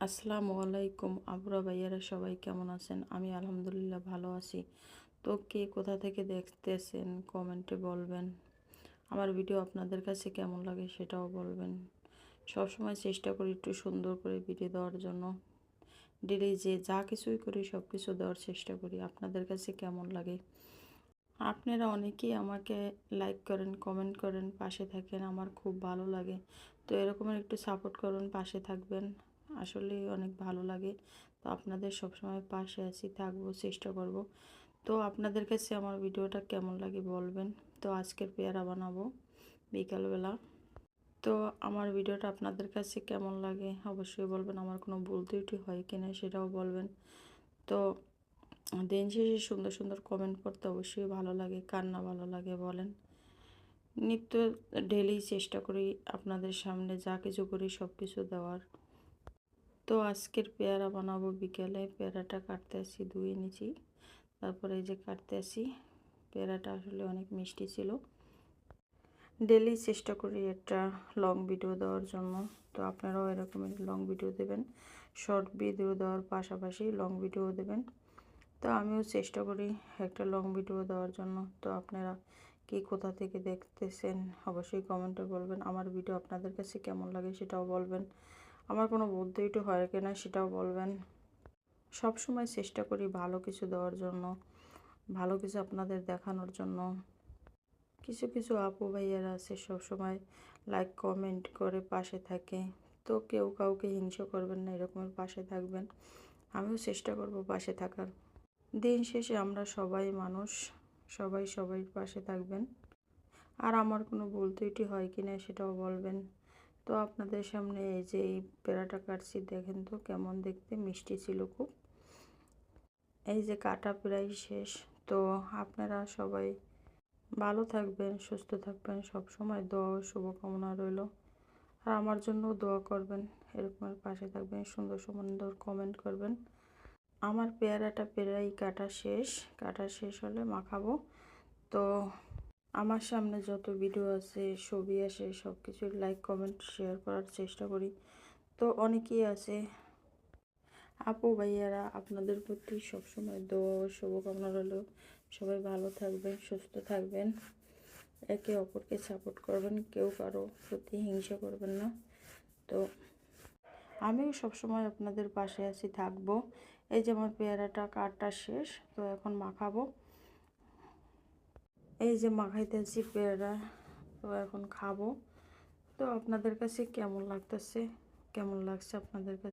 আসসালামু আলাইকুম আবরা ভাইয়ারা, সবাই কেমন আছেন? আমি আলহামদুলিল্লাহ ভালো আছি। তো কে কোথা থেকে দেখতেছেন কমেন্টে বলবেন। আমার ভিডিও আপনাদের কাছে কেমন লাগে সেটাও বলবেন। সবসময় চেষ্টা করি একটু সুন্দর করে ভিডিও দেওয়ার জন্য। ডেলি যে যা কিছুই করি সব কিছু দেওয়ার চেষ্টা করি। আপনাদের কাছে কেমন লাগে? আপনারা অনেকেই আমাকে লাইক করেন, কমেন্ট করেন, পাশে থাকেন, আমার খুব ভালো লাগে। তো এরকমের একটু সাপোর্ট করুন, পাশে থাকবেন, আসলেই অনেক ভালো লাগে। তো আপনাদের সবসময় পাশে আছি, থাকবো, চেষ্টা করব। তো আপনাদের কাছে আমার ভিডিওটা কেমন লাগে বলবেন। তো আজকের পেয়ারা বানাবো বিকালবেলা। তো আমার ভিডিওটা আপনাদের কাছে কেমন লাগে অবশ্যই বলবেন। আমার কোনো ভুল ত্রুটি হয় কিনা সেটাও বলবেন। তো দিন শেষে সুন্দর সুন্দর কমেন্ট করতে অবশ্যই ভালো লাগে, কার না ভালো লাগে বলেন। নিত্য ডেলি চেষ্টা করি আপনাদের সামনে যা কিছু করি সব কিছু দেওয়ার। তো আজকের পেয়ারা বানাবো বিকেলে। পেয়ারাটা কাটতে আসি, ধুয়ে নিয়েছি, তারপরে এই যে কাটতে আসি। পেয়ারাটা আসলে অনেক মিষ্টি ছিল। ডেলি চেষ্টা করি একটা লং ভিডিও দেওয়ার জন্য। তো আপনারাও এরকমের লং ভিডিও দেবেন, শর্ট ভিডিও দেওয়ার পাশাপাশি লং ভিডিও দেবেন। তো আমিও চেষ্টা করি একটা লং ভিডিও দেওয়ার জন্য। তো আপনারা কি কোথা থেকে দেখতেছেন অবশ্যই কমেন্টে বলবেন। আমার ভিডিও আপনাদের কাছে কেমন লাগে সেটাও বলবেন। আমার কোনো বুদ্ধি একটু হয় কিনা সেটাও বলবেন। সব সময় চেষ্টা করি ভালো কিছু দেওয়ার জন্য, ভালো কিছু আপনাদের দেখানোর জন্য। কিছু কিছু আপু ভাইয়ারা আছে সব সময় লাইক কমেন্ট করে পাশে থাকে। তো কেউ কাউকে হিংসা করবেন না, এরকমের পাশে থাকবেন। আমিও চেষ্টা করব পাশে থাকার। দিন শেষে আমরা সবাই মানুষ, সবাই সবাই পাশে থাকবেন। আর আমার কোনো ভুল ত্রুটি হয় কিনা সেটাও বলবেন। তো আপনাদের সামনে এই যে এই পেয়ারাটা কাটছি, দেখেন তো কেমন দেখতে মিষ্টি ছিল খুব। এই যে কাটা প্রায় শেষ। তো আপনারা সবাই ভালো থাকবেন, সুস্থ থাকবেন, সব সময় দোয়া ও শুভকামনা রইল। আর আমার জন্য দোয়া করবেন, এরকমের পাশে থাকবেন, সুন্দর সুন্দর কমেন্ট করবেন। আমার পেয়ারাটা প্রায় কাটা শেষ হলে মাখাবো। তো আমার সামনে যত ভিডিও আছে, ছবি আসে, সব কিছু লাইক কমেন্ট শেয়ার করার চেষ্টা করি। তো অনেকেই আছে আপু ভাইয়ারা, আপনাদের প্রতি সবসময় দোয়া ও শুভকামনা রইল। সবাই ভালো থাকবেন, সুস্থ থাকবেন, একে অপরকে সাপোর্ট করবেন, কেউ কারো প্রতি হিংসা করবেন না। তো আমিও সবসময় আপনাদের পাশে আছি, থাকবো। এই যে আমার পেয়ারাটা কাটা শেষ, তো এখন মাখাবো। এই যে মাখাইতেছি পেয়ারা, তো এখন খাবো। তো আপনাদের কাছে কেমন লাগতেছে, কেমন লাগছে আপনাদের কাছে?